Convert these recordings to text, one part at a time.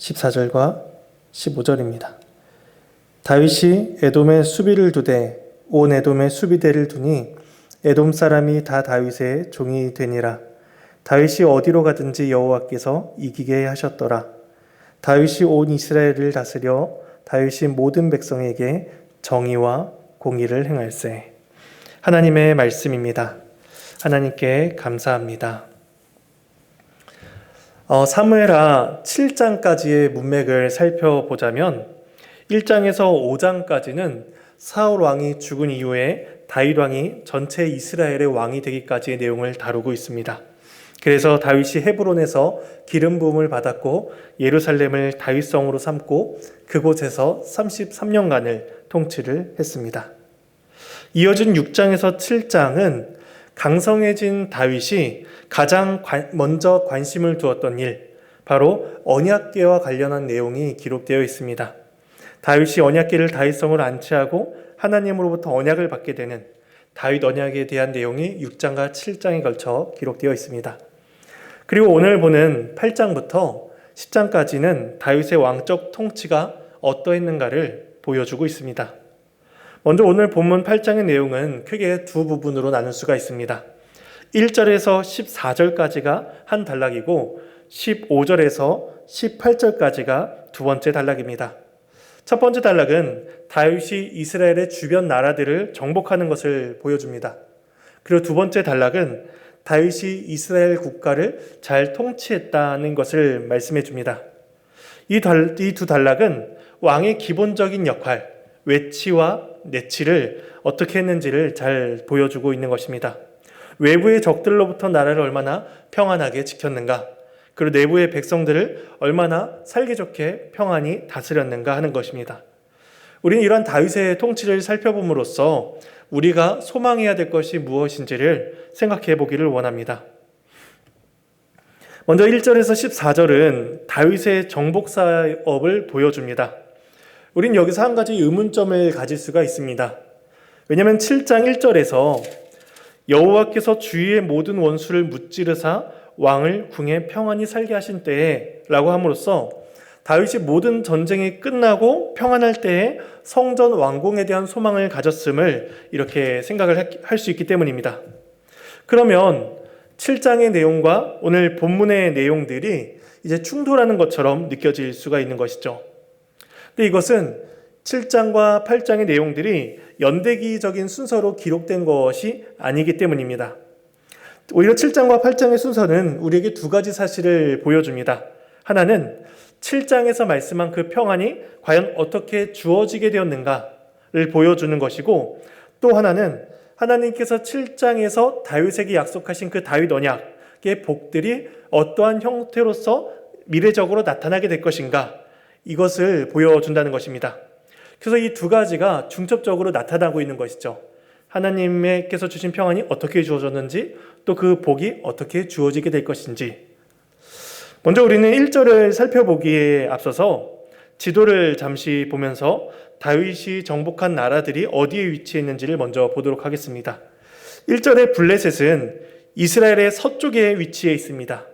14절과 15절입니다. 다윗이 에돔에 수비를 두되 온 에돔에 수비대를 두니 에돔 사람이 다 다윗의 종이 되니라. 다윗이 어디로 가든지 여호와께서 이기게 하셨더라. 다윗이 온 이스라엘을 다스려 다윗이 모든 백성에게 정의와 공의를 행할세. 하나님의 말씀입니다. 하나님께 감사합니다. 사무엘하 7장까지의 문맥을 살펴보자면 1장에서 5장까지는 사울 왕이 죽은 이후에 다윗 왕이 전체 이스라엘의 왕이 되기까지의 내용을 다루고 있습니다. 그래서 다윗이 헤브론에서 기름 부음을 받았고 예루살렘을 다윗성으로 삼고 그곳에서 33년간을 통치를 했습니다. 이어진 6장에서 7장은 강성해진 다윗이 가장 먼저 관심을 두었던 일, 바로 언약궤와 관련한 내용이 기록되어 있습니다. 다윗이 언약궤를 다윗성으로 안치하고 하나님으로부터 언약을 받게 되는 다윗 언약에 대한 내용이 6장과 7장에 걸쳐 기록되어 있습니다. 그리고 오늘 보는 8장부터 10장까지는 다윗의 왕적 통치가 어떠했는가를 보여주고 있습니다. 먼저 오늘 본문 8장의 내용은 크게 두 부분으로 나눌 수가 있습니다. 1절에서 14절까지가 한 단락이고 15절에서 18절까지가 두 번째 단락입니다. 첫 번째 단락은 다윗이 이스라엘의 주변 나라들을 정복하는 것을 보여줍니다. 그리고 두 번째 단락은 다윗이 이스라엘 국가를 잘 통치했다는 것을 말씀해 줍니다. 이 두 단락은 왕의 기본적인 역할, 외치와 내치를 어떻게 했는지를 잘 보여주고 있는 것입니다. 외부의 적들로부터 나라를 얼마나 평안하게 지켰는가, 그리고 내부의 백성들을 얼마나 살기 좋게 평안히 다스렸는가 하는 것입니다. 우리는 이러한 다윗의 통치를 살펴봄으로써 우리가 소망해야 될 것이 무엇인지를 생각해 보기를 원합니다. 먼저 1절에서 14절은 다윗의 정복 사업을 보여줍니다. 우린 여기서 한 가지 의문점을 가질 수가 있습니다. 왜냐하면 7장 1절에서 여호와께서 주위의 모든 원수를 무찌르사 왕을 궁에 평안히 살게 하신 때에 라고 함으로써 다윗이 모든 전쟁이 끝나고 평안할 때에 성전 완공에 대한 소망을 가졌음을 이렇게 생각을 할 수 있기 때문입니다. 그러면 7장의 내용과 오늘 본문의 내용들이 이제 충돌하는 것처럼 느껴질 수가 있는 것이죠. 근데 이것은 7장과 8장의 내용들이 연대기적인 순서로 기록된 것이 아니기 때문입니다. 오히려 7장과 8장의 순서는 우리에게 두 가지 사실을 보여줍니다. 하나는 7장에서 말씀한 그 평안이 과연 어떻게 주어지게 되었는가를 보여주는 것이고, 또 하나는 하나님께서 7장에서 다윗에게 약속하신 그 다윗 언약의 복들이 어떠한 형태로서 미래적으로 나타나게 될 것인가, 이것을 보여준다는 것입니다. 그래서 이 두 가지가 중첩적으로 나타나고 있는 것이죠. 하나님께서 주신 평안이 어떻게 주어졌는지, 또 그 복이 어떻게 주어지게 될 것인지. 먼저 우리는 1절을 살펴보기에 앞서서 지도를 잠시 보면서 다윗이 정복한 나라들이 어디에 위치했는지를 먼저 보도록 하겠습니다. 1절의 블레셋은 이스라엘의 서쪽에 위치해 있습니다.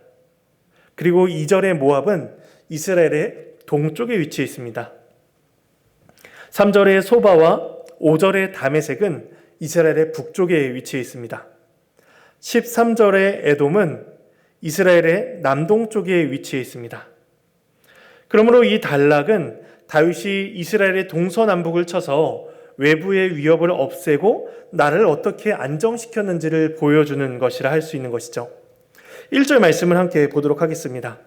그리고 2절의 모압은 이스라엘의 동쪽에 위치해 있습니다. 3절의 소바와 5절의 다메섹은 이스라엘의 북쪽에 위치해 있습니다. 13절의 에돔은 이스라엘의 남동쪽에 위치해 있습니다. 그러므로 이 단락은 다윗이 이스라엘의 동서남북을 쳐서 외부의 위협을 없애고 나라를 어떻게 안정시켰는지를 보여주는 것이라 할 수 있는 것이죠. 1절 말씀을 함께 보도록 하겠습니다.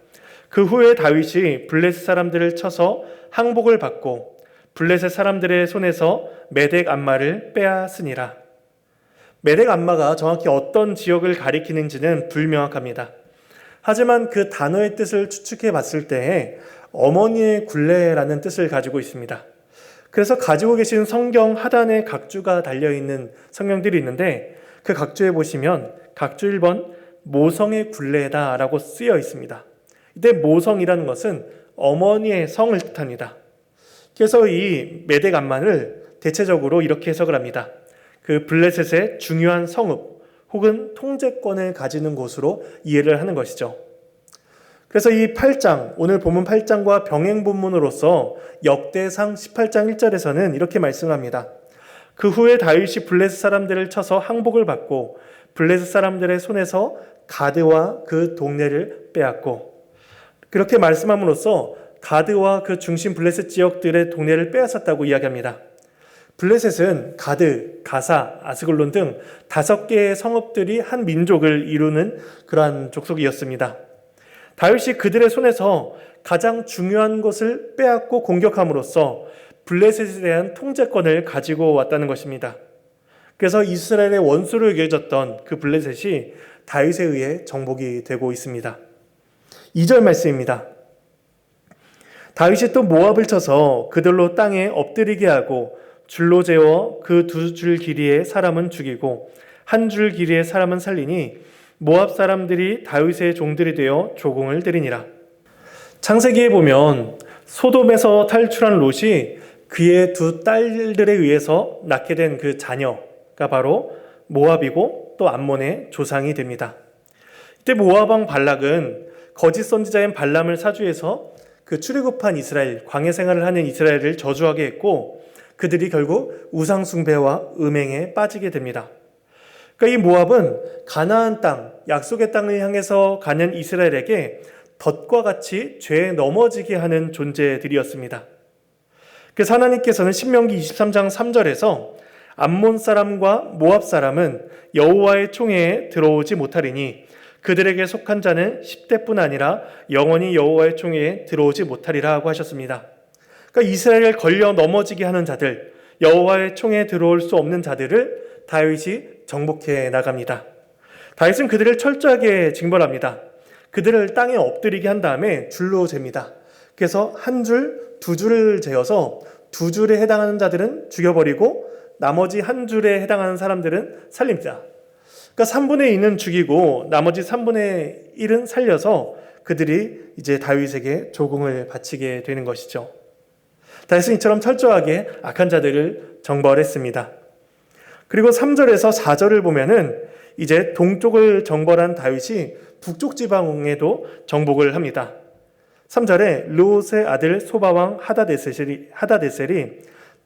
그 후에 다윗이 블레셋 사람들을 쳐서 항복을 받고 블레셋 사람들의 손에서 메덱 암마를 빼앗으니라. 메덱 암마가 정확히 어떤 지역을 가리키는지는 불명확합니다. 하지만 그 단어의 뜻을 추측해 봤을 때 어머니의 굴레라는 뜻을 가지고 있습니다. 그래서 가지고 계신 성경 하단에 각주가 달려있는 성경들이 있는데 그 각주에 보시면 각주 1번 모성의 굴레다라고 쓰여 있습니다. 이때 모성이라는 것은 어머니의 성을 뜻합니다. 그래서 이 메덱 암만을 대체적으로 이렇게 해석을 합니다. 그 블레셋의 중요한 성읍 혹은 통제권을 가지는 곳으로 이해를 하는 것이죠. 그래서 이 8장, 오늘 본문 8장과 병행 본문으로서 역대상 18장 1절에서는 이렇게 말씀합니다. 그 후에 다윗이 블레셋 사람들을 쳐서 항복을 받고 블레셋 사람들의 손에서 가드와 그 동네를 빼앗고, 그렇게 말씀함으로써 가드와 그 중심 블레셋 지역들의 동네를 빼앗았다고 이야기합니다. 블레셋은 가드, 가사, 아스글론 등 5개의 성읍들이 한 민족을 이루는 그러한 족속이었습니다. 다윗이 그들의 손에서 가장 중요한 것을 빼앗고 공격함으로써 블레셋에 대한 통제권을 가지고 왔다는 것입니다. 그래서 이스라엘의 원수로 여겨졌던 그 블레셋이 다윗에 의해 정복이 되고 있습니다. 2절 말씀입니다. 다윗이 또 모압을 쳐서 그들로 땅에 엎드리게 하고 줄로 재워 그 2줄 길이의 사람은 죽이고 1줄 길이의 사람은 살리니 모압 사람들이 다윗의 종들이 되어 조공을 드리니라. 창세기에 보면 소돔에서 탈출한 롯이 그의 2 딸들에 의해서 낳게 된 그 자녀가 바로 모압이고 또 암몬의 조상이 됩니다. 이때 모압 왕 발락은 거짓 선지자인 발람을 사주해서 그 출애굽한 이스라엘, 광야 생활을 하는 이스라엘을 저주하게 했고 그들이 결국 우상 숭배와 음행에 빠지게 됩니다. 그러니까 이 모압은 가나안 땅, 약속의 땅을 향해서 가는 이스라엘에게 덫과 같이 죄에 넘어지게 하는 존재들이었습니다. 그래서 하나님께서는 신명기 23장 3절에서 암몬 사람과 모압 사람은 여호와의 총회에 들어오지 못하리니 그들에게 속한 자는 10대뿐 아니라 영원히 여호와의 총회에 들어오지 못하리라 하고 하셨습니다. 그러니까 이스라엘을 걸려 넘어지게 하는 자들, 여호와의 총회에 들어올 수 없는 자들을 다윗이 정복해 나갑니다. 다윗은 그들을 철저하게 징벌합니다. 그들을 땅에 엎드리게 한 다음에 줄로 잽니다. 그래서 1줄, 2줄을 재어서 2줄에 해당하는 자들은 죽여버리고 나머지 1줄에 해당하는 사람들은 살립니다. 그러니까 3분의 2는 죽이고 나머지 3분의 1은 살려서 그들이 이제 다윗에게 조공을 바치게 되는 것이죠. 다윗은 이처럼 철저하게 악한 자들을 정벌했습니다. 그리고 3절에서 4절을 보면은 이제 동쪽을 정벌한 다윗이 북쪽 지방에도 정복을 합니다. 3절에 롯의 아들 소바왕 하다데셀이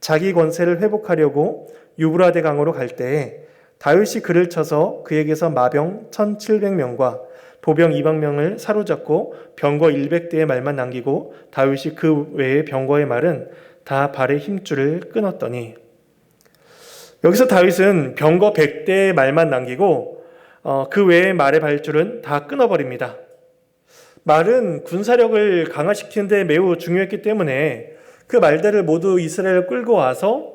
자기 권세를 회복하려고 유브라데 강으로 갈 때에 다윗이 그를 쳐서 그에게서 마병 1700명과 보병 200명을 사로잡고 병거 100대의 말만 남기고 다윗이 그 외의 병거의 말은 다 발의 힘줄을 끊었더니, 여기서 다윗은 병거 100대의 말만 남기고 그 외의 말의 발줄은 다 끊어버립니다. 말은 군사력을 강화시키는 데 매우 중요했기 때문에 그 말들을 모두 이스라엘을 끌고 와서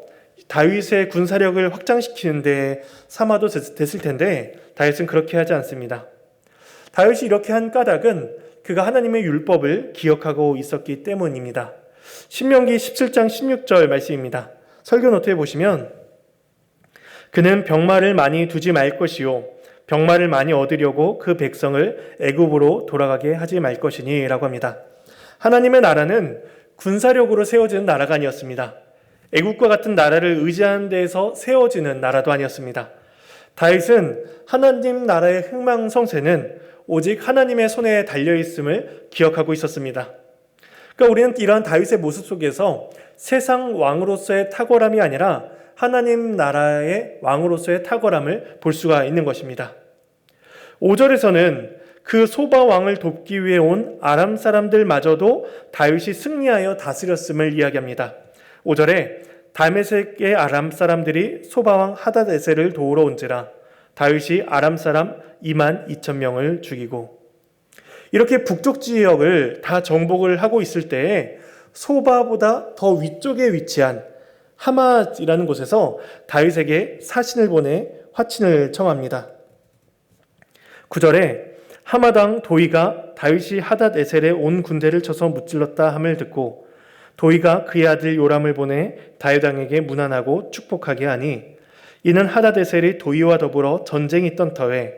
다윗의 군사력을 확장시키는 데 삼아도 됐을 텐데 다윗은 그렇게 하지 않습니다. 다윗이 이렇게 한 까닭은 그가 하나님의 율법을 기억하고 있었기 때문입니다. 신명기 17장 16절 말씀입니다. 설교 노트에 보시면 그는 병마를 많이 두지 말 것이요 병마를 많이 얻으려고 그 백성을 애굽으로 돌아가게 하지 말 것이니 라고 합니다. 하나님의 나라는 군사력으로 세워지는 나라가 아니었습니다. 애국과 같은 나라를 의지하는 데에서 세워지는 나라도 아니었습니다. 다윗은 하나님 나라의 흥망성쇠는 오직 하나님의 손에 달려있음을 기억하고 있었습니다. 그러니까 우리는 이러한 다윗의 모습 속에서 세상 왕으로서의 탁월함이 아니라 하나님 나라의 왕으로서의 탁월함을 볼 수가 있는 것입니다. 5절에서는 그 소바 왕을 돕기 위해 온 아람 사람들마저도 다윗이 승리하여 다스렸음을 이야기합니다. 5절에 다메섹의 아람 사람들이 소바 왕 하다데셀을 도우러 온지라 다윗이 아람 사람 22,000명을 죽이고, 이렇게 북쪽 지역을 다 정복을 하고 있을 때에 소바보다 더 위쪽에 위치한 하맛이라는 곳에서 다윗에게 사신을 보내 화친을 청합니다. 9절에 하맛 왕 도이가 다윗이 하닷에셀에 온 군대를 쳐서 무찔렀다 함을 듣고 도이가 그의 아들 요람을 보내 다윗 왕에게 문안하고 축복하게 하니, 이는 하닷에셀이 도이와 더불어 전쟁이 있던 터에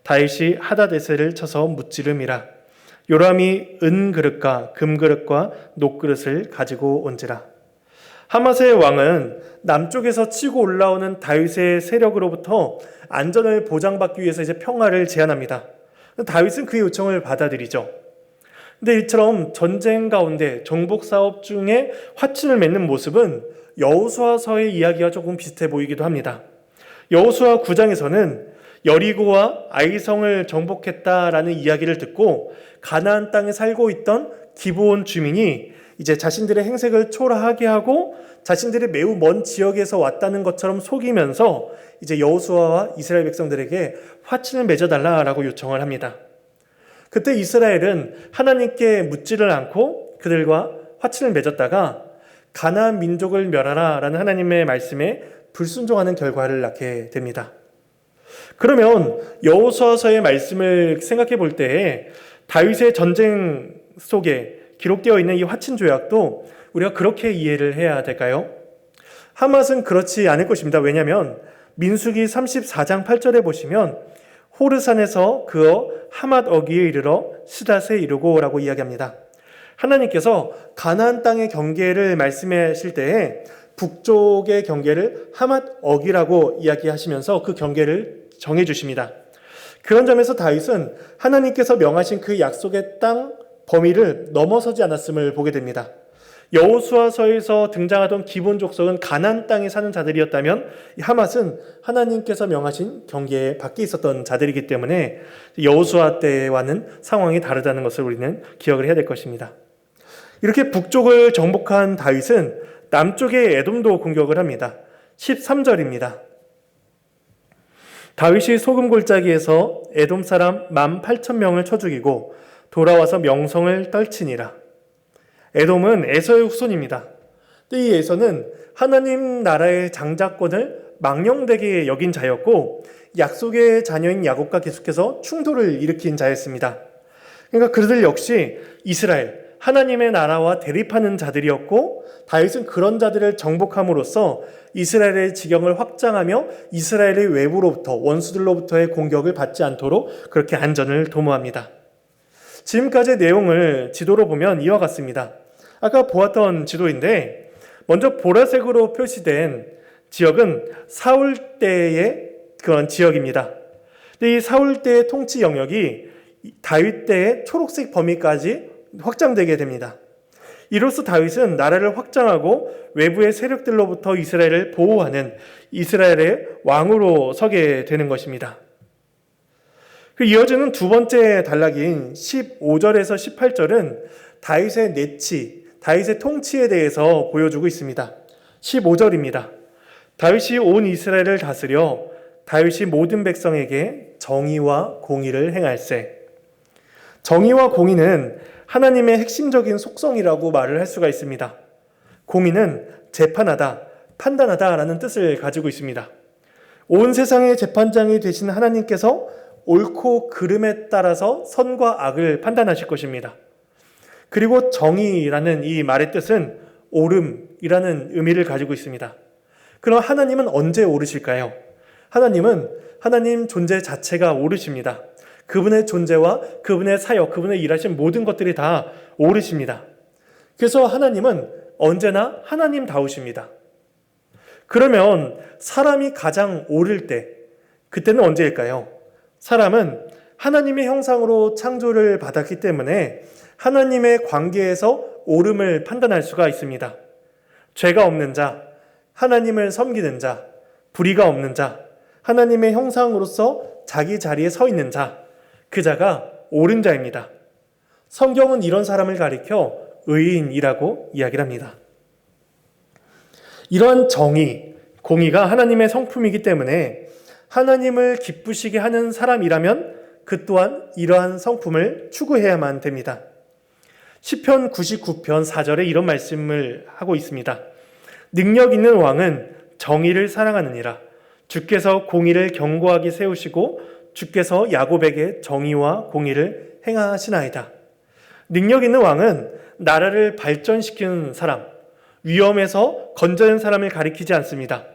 다윗이 하닷에셀을 쳐서 무찌름이라. 요람이 은 그릇과 금 그릇과 녹 그릇을 가지고 온지라. 하맛의 왕은 남쪽에서 치고 올라오는 다윗의 세력으로부터 안전을 보장받기 위해서 이제 평화를 제안합니다. 다윗은 그의 요청을 받아들이죠. 근데 이처럼 전쟁 가운데 정복 사업 중에 화친을 맺는 모습은 여호수아서의 이야기와 조금 비슷해 보이기도 합니다. 여호수아 9장에서는 여리고와 아이성을 정복했다라는 이야기를 듣고 가나안 땅에 살고 있던 기브온 주민이 이제 자신들의 행색을 초라하게 하고 자신들이 매우 먼 지역에서 왔다는 것처럼 속이면서 이제 여호수아와 이스라엘 백성들에게 화친을 맺어달라라고 요청을 합니다. 그때 이스라엘은 하나님께 묻지를 않고 그들과 화친을 맺었다가 가나안 민족을 멸하라라는 하나님의 말씀에 불순종하는 결과를 낳게 됩니다. 그러면 여호수아서의 말씀을 생각해 볼 때에 다윗의 전쟁 속에 기록되어 있는 이 화친 조약도 우리가 그렇게 이해를 해야 될까요? 하맛은 그렇지 않을 것입니다. 왜냐하면 민수기 34장 8절에 보시면 호르산에서 그어 하맛 어귀에 이르러 스닷에 이르고라고 이야기합니다. 하나님께서 가나안 땅의 경계를 말씀하실 때에 북쪽의 경계를 하맛 어귀라고 이야기하시면서 그 경계를 정해 주십니다. 그런 점에서 다윗은 하나님께서 명하신 그 약속의 땅 범위를 넘어서지 않았음을 보게 됩니다. 여호수아서에서 등장하던 기본 족속은 가나안 땅에 사는 자들이었다면 이 하맛은 하나님께서 명하신 경계 밖에 있었던 자들이기 때문에 여호수아 때와는 상황이 다르다는 것을 우리는 기억을 해야 될 것입니다. 이렇게 북쪽을 정복한 다윗은 남쪽의 에돔도 공격을 합니다. 13절입니다. 다윗이 소금 골짜기에서 에돔 사람 18,000명을 쳐 죽이고 돌아와서 명성을 떨치니라. 에돔은 에서의 후손입니다. 이 에서는 하나님 나라의 장자권을 망령되게 여긴 자였고 약속의 자녀인 야곱과 계속해서 충돌을 일으킨 자였습니다. 그러니까 그들 역시 이스라엘, 하나님의 나라와 대립하는 자들이었고 다윗은 그런 자들을 정복함으로써 이스라엘의 지경을 확장하며 이스라엘의 외부로부터 원수들로부터의 공격을 받지 않도록 그렇게 안전을 도모합니다. 지금까지의 내용을 지도로 보면 이와 같습니다. 아까 보았던 지도인데 먼저 보라색으로 표시된 지역은 사울 때의 그런 지역입니다. 이 사울 때의 통치 영역이 다윗 때의 초록색 범위까지 확장되게 됩니다. 이로써 다윗은 나라를 확장하고 외부의 세력들로부터 이스라엘을 보호하는 이스라엘의 왕으로 서게 되는 것입니다. 그 이어지는 두 번째 단락인 15절에서 18절은 다윗의 내치, 다윗의 통치에 대해서 보여주고 있습니다. 15절입니다. 다윗이 온 이스라엘을 다스려 다윗이 모든 백성에게 정의와 공의를 행할세. 정의와 공의는 하나님의 핵심적인 속성이라고 말을 할 수가 있습니다. 공의는 재판하다, 판단하다라는 뜻을 가지고 있습니다. 온 세상의 재판장이 되신 하나님께서 옳고 그름에 따라서 선과 악을 판단하실 것입니다. 그리고 정의라는 이 말의 뜻은 옳음이라는 의미를 가지고 있습니다. 그럼 하나님은 언제 옳으실까요? 하나님은 하나님 존재 자체가 옳으십니다. 그분의 존재와 그분의 사역, 그분의 일하신 모든 것들이 다 옳으십니다. 그래서 하나님은 언제나 하나님다우십니다. 그러면 사람이 가장 옳을 때, 그때는 언제일까요? 사람은 하나님의 형상으로 창조를 받았기 때문에 하나님의 관계에서 옳음을 판단할 수가 있습니다. 죄가 없는 자, 하나님을 섬기는 자, 불의가 없는 자, 하나님의 형상으로서 자기 자리에 서 있는 자, 그 자가 옳은 자입니다. 성경은 이런 사람을 가리켜 의인이라고 이야기를 합니다. 이러한 정의, 공의가 하나님의 성품이기 때문에 하나님을 기쁘시게 하는 사람이라면 그 또한 이러한 성품을 추구해야만 됩니다. 시편 99편 4절에 이런 말씀을 하고 있습니다. 능력 있는 왕은 정의를 사랑하느니라. 주께서 공의를 견고하게 세우시고 주께서 야곱에게 정의와 공의를 행하시나이다. 능력 있는 왕은 나라를 발전시키는 사람, 위험에서 건져낸 사람을 가리키지 않습니다.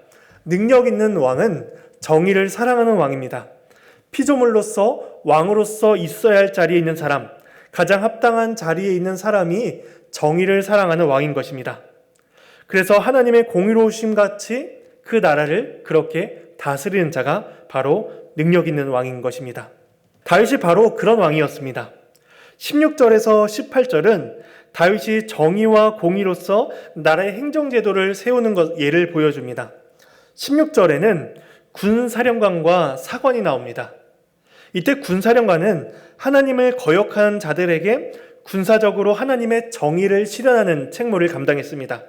능력 있는 왕은 정의를 사랑하는 왕입니다. 피조물로서 왕으로서 있어야 할 자리에 있는 사람, 가장 합당한 자리에 있는 사람이 정의를 사랑하는 왕인 것입니다. 그래서 하나님의 공의로우심 같이 그 나라를 그렇게 다스리는 자가 바로 능력 있는 왕인 것입니다. 다윗이 바로 그런 왕이었습니다. 16절에서 18절은 다윗이 정의와 공의로서 나라의 행정제도를 세우는 예를 보여줍니다. 16절에는 군사령관과 사관이 나옵니다. 이때 군사령관은 하나님을 거역한 자들에게 군사적으로 하나님의 정의를 실현하는 책무를 감당했습니다.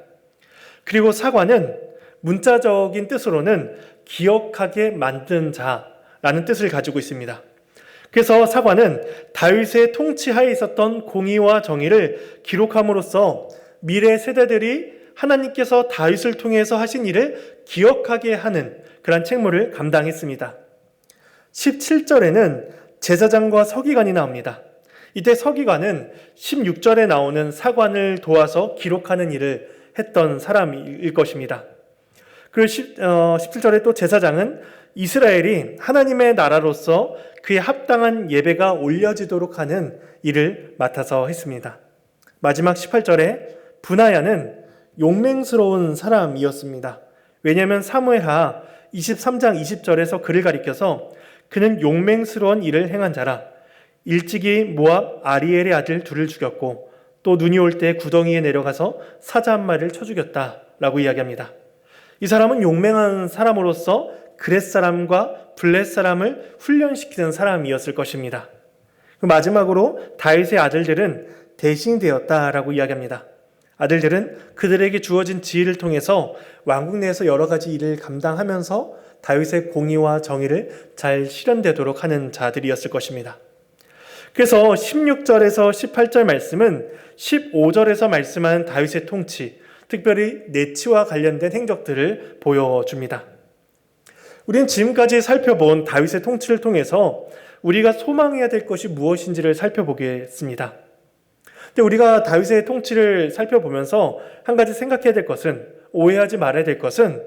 그리고 사관은 문자적인 뜻으로는 기억하게 만든 자라는 뜻을 가지고 있습니다. 그래서 사관은 다윗의 통치하에 있었던 공의와 정의를 기록함으로써 미래 세대들이 하나님께서 다윗을 통해서 하신 일을 기억하게 하는 그런 책무를 감당했습니다. 17절에는 제사장과 서기관이 나옵니다. 이때 서기관은 16절에 나오는 사관을 도와서 기록하는 일을 했던 사람일 것입니다. 그리고 17절에 또 제사장은 이스라엘이 하나님의 나라로서 그에 합당한 예배가 올려지도록 하는 일을 맡아서 했습니다. 마지막 18절에 브나야는 용맹스러운 사람이었습니다. 왜냐하면 사무엘하 23장 20절에서 그를 가리켜서 그는 용맹스러운 일을 행한 자라. 일찍이 모압 아리엘의 아들 둘을 죽였고 또 눈이 올 때 구덩이에 내려가서 사자 한 마리를 쳐 죽였다라고 이야기합니다. 이 사람은 용맹한 사람으로서 그렛 사람과 블렛 사람을 훈련시키는 사람이었을 것입니다. 마지막으로 다윗의 아들들은 대신이 되었다라고 이야기합니다. 아들들은 그들에게 주어진 지위를 통해서 왕국 내에서 여러 가지 일을 감당하면서 다윗의 공의와 정의를 잘 실현되도록 하는 자들이었을 것입니다. 그래서 16절에서 18절 말씀은 15절에서 말씀한 다윗의 통치, 특별히 내치와 관련된 행적들을 보여줍니다. 우리는 지금까지 살펴본 다윗의 통치를 통해서 우리가 소망해야 될 것이 무엇인지를 살펴보겠습니다. 근데 우리가 다윗의 통치를 살펴보면서 한 가지 생각해야 될 것은, 오해하지 말아야 될 것은,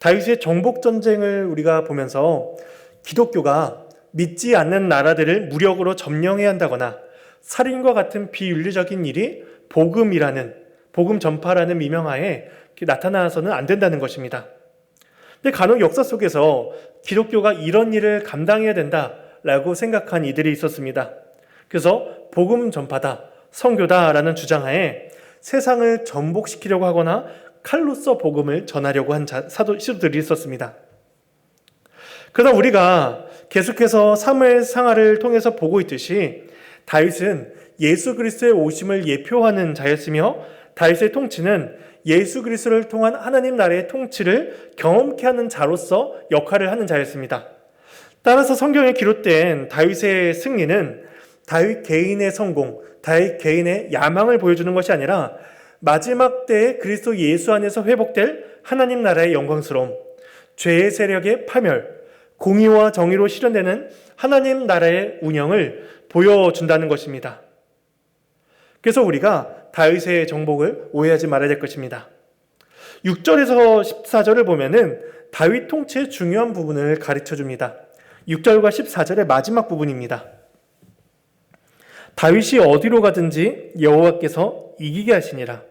다윗의 정복 전쟁을 우리가 보면서 기독교가 믿지 않는 나라들을 무력으로 점령해야 한다거나 살인과 같은 비윤리적인 일이 복음 전파라는 미명하에 나타나서는 안 된다는 것입니다. 근데 간혹 역사 속에서 기독교가 이런 일을 감당해야 된다라고 생각한 이들이 있었습니다. 그래서 복음 전파다, 선교다라는 주장하에 세상을 전복시키려고 하거나 칼로서 복음을 전하려고 한 시도들이 있었습니다. 그러나 우리가 계속해서 사무엘 상하를 통해서 보고 있듯이 다윗은 예수 그리스도의 오심을 예표하는 자였으며 다윗의 통치는 예수 그리스도를 통한 하나님 나라의 통치를 경험케 하는 자로서 역할을 하는 자였습니다. 따라서 성경에 기록된 다윗의 승리는 다윗 개인의 성공, 다윗 개인의 야망을 보여주는 것이 아니라 마지막 때에 그리스도 예수 안에서 회복될 하나님 나라의 영광스러움, 죄의 세력의 파멸, 공의와 정의로 실현되는 하나님 나라의 운영을 보여준다는 것입니다. 그래서 우리가 다윗의 정복을 오해하지 말아야 될 것입니다. 6절에서 14절을 보면은 다윗 통치의 중요한 부분을 가르쳐 줍니다. 6절과 14절의 마지막 부분입니다. 다윗이 어디로 가든지 여호와께서 이기게 하시니라.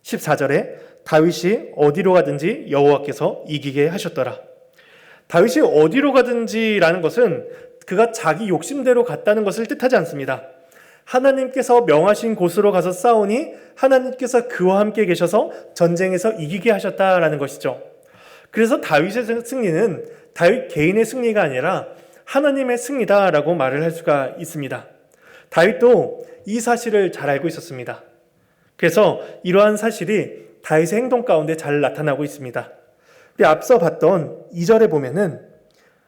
14절에 다윗이 어디로 가든지 여호와께서 이기게 하셨더라. 다윗이 어디로 가든지라는 것은 그가 자기 욕심대로 갔다는 것을 뜻하지 않습니다. 하나님께서 명하신 곳으로 가서 싸우니 하나님께서 그와 함께 계셔서 전쟁에서 이기게 하셨다라는 것이죠. 그래서 다윗의 승리는 다윗 개인의 승리가 아니라 하나님의 승리다라고 말을 할 수가 있습니다. 다윗도 이 사실을 잘 알고 있었습니다. 그래서 이러한 사실이 다윗의 행동 가운데 잘 나타나고 있습니다. 우리 앞서 봤던 2절에 보면은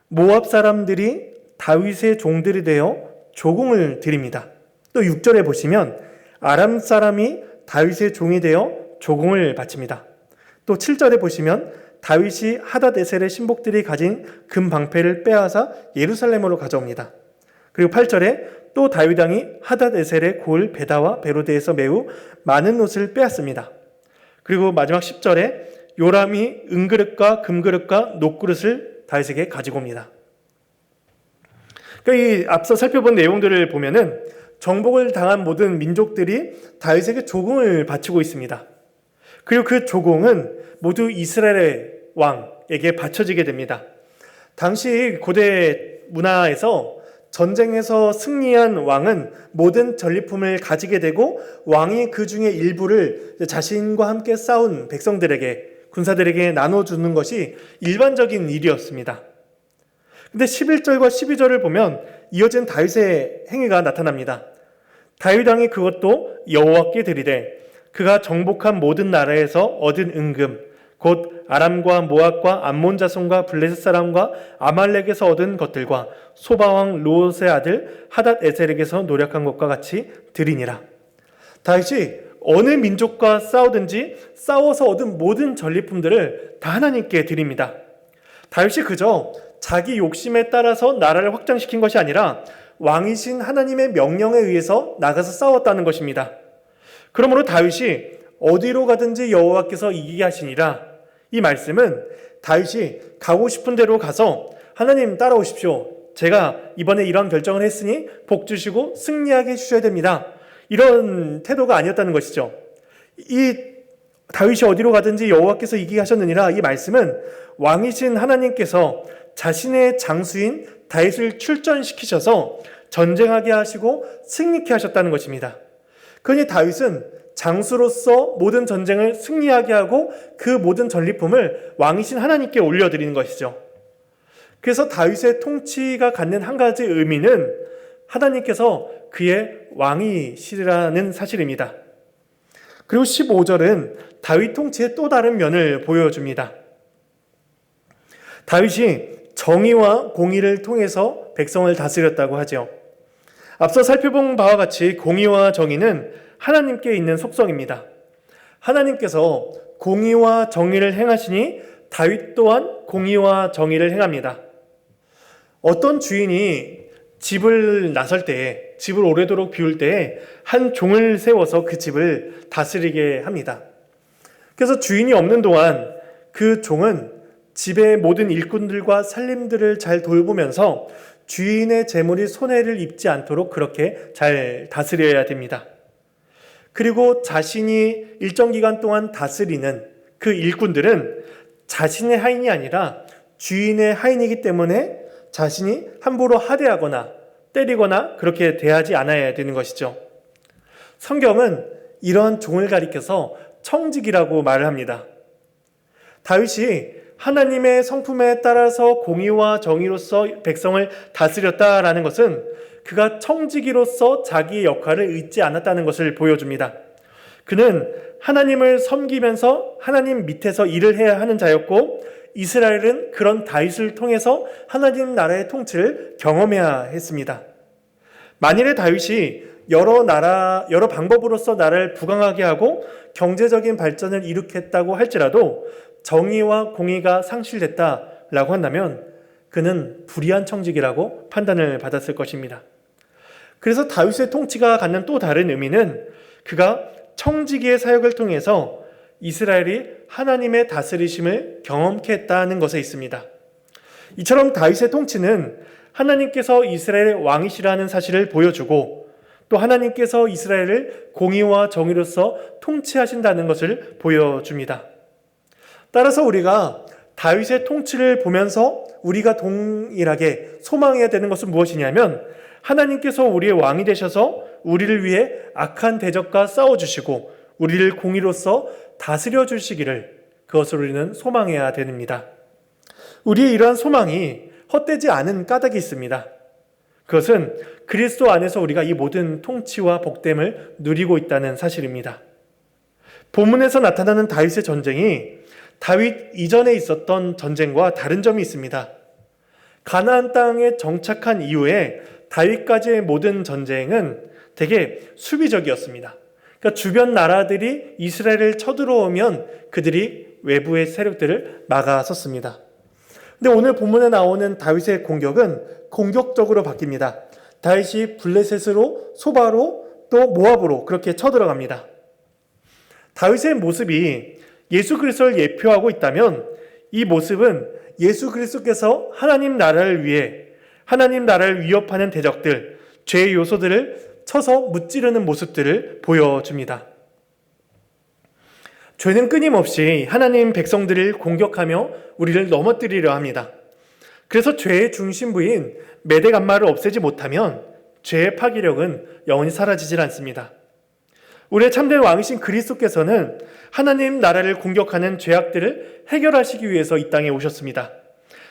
모압 사람들이 다윗의 종들이 되어 조공을 드립니다. 또 6절에 보시면 아람 사람이 다윗의 종이 되어 조공을 바칩니다. 또 7절에 보시면 다윗이 하닷에셀의 신복들이 가진 금 방패를 빼앗아 예루살렘으로 가져옵니다. 그리고 8절에 또 다윗 왕이 하닷에셀의 골 베다와 베로데에서 매우 많은 옷을 빼앗습니다. 그리고 마지막 10절에 요람이 은그릇과 금그릇과 녹그릇을 다윗에게 가지고 옵니다. 그러니까 이 앞서 살펴본 내용들을 보면은 정복을 당한 모든 민족들이 다윗에게 조공을 바치고 있습니다. 그리고 그 조공은 모두 이스라엘의 왕에게 바쳐지게 됩니다. 당시 고대 문화에서 전쟁에서 승리한 왕은 모든 전리품을 가지게 되고 왕이 그 중에 일부를 자신과 함께 싸운 백성들에게, 군사들에게 나눠주는 것이 일반적인 일이었습니다. 근데 11절과 12절을 보면 이어진 다윗의 행위가 나타납니다. 다윗 왕이 그것도 여호와께 드리되 그가 정복한 모든 나라에서 얻은 은금 곧 아람과 모압과 암몬 자손과 블레셋 사람과 아말렉에서 얻은 것들과 소바왕 롯의 아들 하닷 에셀에게서 노력한 것과 같이 드리니라. 다윗이 어느 민족과 싸우든지 싸워서 얻은 모든 전리품들을 다 하나님께 드립니다. 다윗이 그저 자기 욕심에 따라서 나라를 확장시킨 것이 아니라 왕이신 하나님의 명령에 의해서 나가서 싸웠다는 것입니다. 그러므로 다윗이 어디로 가든지 여호와께서 이기게 하시니라. 이 말씀은 다윗이 가고 싶은 대로 가서 하나님 따라오십시오. 제가 이번에 이런 결정을 했으니 복 주시고 승리하게 해주셔야 됩니다. 이런 태도가 아니었다는 것이죠. 이 다윗이 어디로 가든지 여호와께서 이기게 하셨느니라. 이 말씀은 왕이신 하나님께서 자신의 장수인 다윗을 출전시키셔서 전쟁하게 하시고 승리케 하셨다는 것입니다. 그러니 다윗은 장수로서 모든 전쟁을 승리하게 하고 그 모든 전리품을 왕이신 하나님께 올려드리는 것이죠. 그래서 다윗의 통치가 갖는 한 가지 의미는 하나님께서 그의 왕이시라는 사실입니다. 그리고 15절은 다윗 통치의 또 다른 면을 보여줍니다. 다윗이 정의와 공의를 통해서 백성을 다스렸다고 하죠. 앞서 살펴본 바와 같이 공의와 정의는 하나님께 있는 속성입니다. 하나님께서 공의와 정의를 행하시니 다윗 또한 공의와 정의를 행합니다. 어떤 주인이 집을 나설 때에, 집을 오래도록 비울 때에 한 종을 세워서 그 집을 다스리게 합니다. 그래서 주인이 없는 동안 그 종은 집의 모든 일꾼들과 살림들을 잘 돌보면서 주인의 재물이 손해를 입지 않도록 그렇게 잘 다스려야 됩니다. 그리고 자신이 일정 기간 동안 다스리는 그 일꾼들은 자신의 하인이 아니라 주인의 하인이기 때문에 자신이 함부로 하대하거나 때리거나 그렇게 대하지 않아야 되는 것이죠. 성경은 이런 종을 가리켜서 청직이라고 말을 합니다. 다윗이 하나님의 성품에 따라서 공의와 정의로서 백성을 다스렸다라는 것은 그가 청지기로서 자기의 역할을 잊지 않았다는 것을 보여줍니다. 그는 하나님을 섬기면서 하나님 밑에서 일을 해야 하는 자였고 이스라엘은 그런 다윗을 통해서 하나님 나라의 통치를 경험해야 했습니다. 만일에 다윗이 여러 방법으로서 나라를 부강하게 하고 경제적인 발전을 일으켰다고 할지라도 정의와 공의가 상실됐다라고 한다면 그는 불의한 청직이라고 판단을 받았을 것입니다. 그래서 다윗의 통치가 갖는 또 다른 의미는 그가 청지기의 사역을 통해서 이스라엘이 하나님의 다스리심을 경험케 했다는 것에 있습니다. 이처럼 다윗의 통치는 하나님께서 이스라엘의 왕이시라는 사실을 보여주고 또 하나님께서 이스라엘을 공의와 정의로서 통치하신다는 것을 보여줍니다. 따라서 우리가 다윗의 통치를 보면서 우리가 동일하게 소망해야 되는 것은 무엇이냐면 하나님께서 우리의 왕이 되셔서 우리를 위해 악한 대적과 싸워주시고 우리를 공의로서 다스려 주시기를 그것을 우리는 소망해야 됩니다. 우리의 이러한 소망이 헛되지 않은 까닭이 있습니다. 그것은 그리스도 안에서 우리가 이 모든 통치와 복됨을 누리고 있다는 사실입니다. 본문에서 나타나는 다윗의 전쟁이 다윗 이전에 있었던 전쟁과 다른 점이 있습니다. 가나안 땅에 정착한 이후에 다윗까지의 모든 전쟁은 되게 수비적이었습니다. 그러니까 주변 나라들이 이스라엘을 쳐들어오면 그들이 외부의 세력들을 막아섰습니다. 근데 오늘 본문에 나오는 다윗의 공격은 공격적으로 바뀝니다. 다윗이 블레셋으로, 소바로, 또 모압으로 그렇게 쳐들어갑니다. 다윗의 모습이 예수 그리스도를 예표하고 있다면 이 모습은 예수 그리스도께서 하나님 나라를 위해 하나님 나라를 위협하는 대적들, 죄의 요소들을 쳐서 무찌르는 모습들을 보여줍니다. 죄는 끊임없이 하나님 백성들을 공격하며 우리를 넘어뜨리려 합니다. 그래서 죄의 중심부인 메대감마를 없애지 못하면 죄의 파괴력은 영원히 사라지질 않습니다. 우리의 참된 왕이신 그리스도께서는 하나님 나라를 공격하는 죄악들을 해결하시기 위해서 이 땅에 오셨습니다.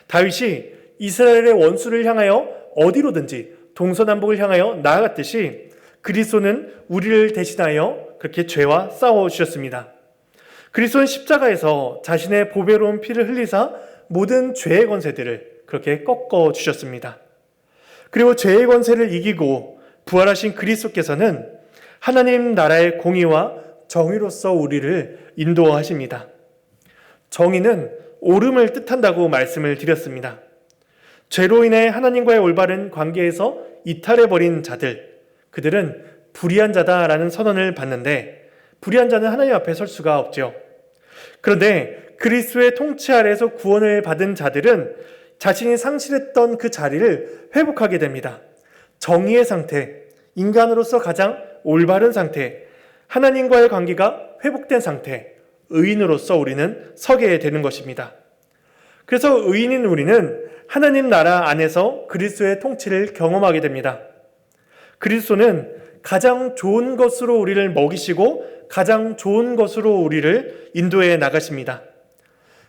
다윗이 이스라엘의 원수를 향하여 어디로든지 동서남북을 향하여 나아갔듯이 그리스도는 우리를 대신하여 그렇게 죄와 싸워주셨습니다. 그리스도는 십자가에서 자신의 보배로운 피를 흘리사 모든 죄의 권세들을 그렇게 꺾어주셨습니다. 그리고 죄의 권세를 이기고 부활하신 그리스도께서는 하나님 나라의 공의와 정의로서 우리를 인도하십니다. 정의는 옳음을 뜻한다고 말씀을 드렸습니다. 죄로 인해 하나님과의 올바른 관계에서 이탈해버린 자들, 그들은 불의한 자다라는 선언을 받는데 불의한 자는 하나님 앞에 설 수가 없죠. 그런데 그리스도의 통치 아래에서 구원을 받은 자들은 자신이 상실했던 그 자리를 회복하게 됩니다. 정의의 상태, 인간으로서 가장 올바른 상태, 하나님과의 관계가 회복된 상태, 의인으로서 우리는 서게 되는 것입니다. 그래서 의인인 우리는 하나님 나라 안에서 그리스도의 통치를 경험하게 됩니다. 그리스도는 가장 좋은 것으로 우리를 먹이시고 가장 좋은 것으로 우리를 인도해 나가십니다.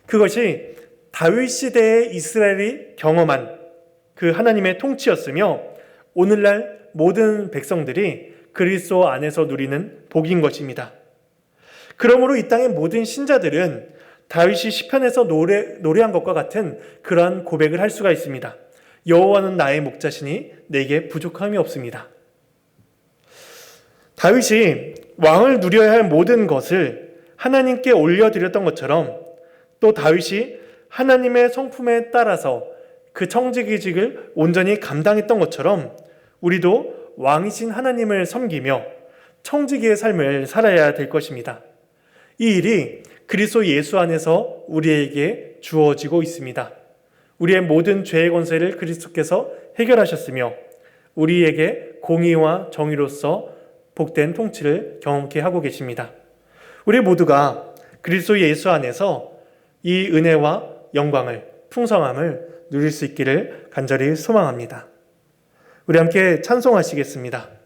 그것이 다윗 시대의 이스라엘이 경험한 그 하나님의 통치였으며 오늘날 모든 백성들이 그리스도 안에서 누리는 복인 것입니다. 그러므로 이 땅의 모든 신자들은 다윗이 시편에서 노래한 것과 같은 그러한 고백을 할 수가 있습니다. 여호와는 나의 목자시니 내게 부족함이 없습니다. 다윗이 왕을 누려야 할 모든 것을 하나님께 올려드렸던 것처럼 또 다윗이 하나님의 성품에 따라서 그 청지기직을 온전히 감당했던 것처럼 우리도 왕이신 하나님을 섬기며 청지기의 삶을 살아야 될 것입니다. 이 일이 그리스도 예수 안에서 우리에게 주어지고 있습니다. 우리의 모든 죄의 권세를 그리스도께서 해결하셨으며 우리에게 공의와 정의로서 복된 통치를 경험케 하고 계십니다. 우리 모두가 그리스도 예수 안에서 이 은혜와 영광을, 풍성함을 누릴 수 있기를 간절히 소망합니다. 우리 함께 찬송하시겠습니다.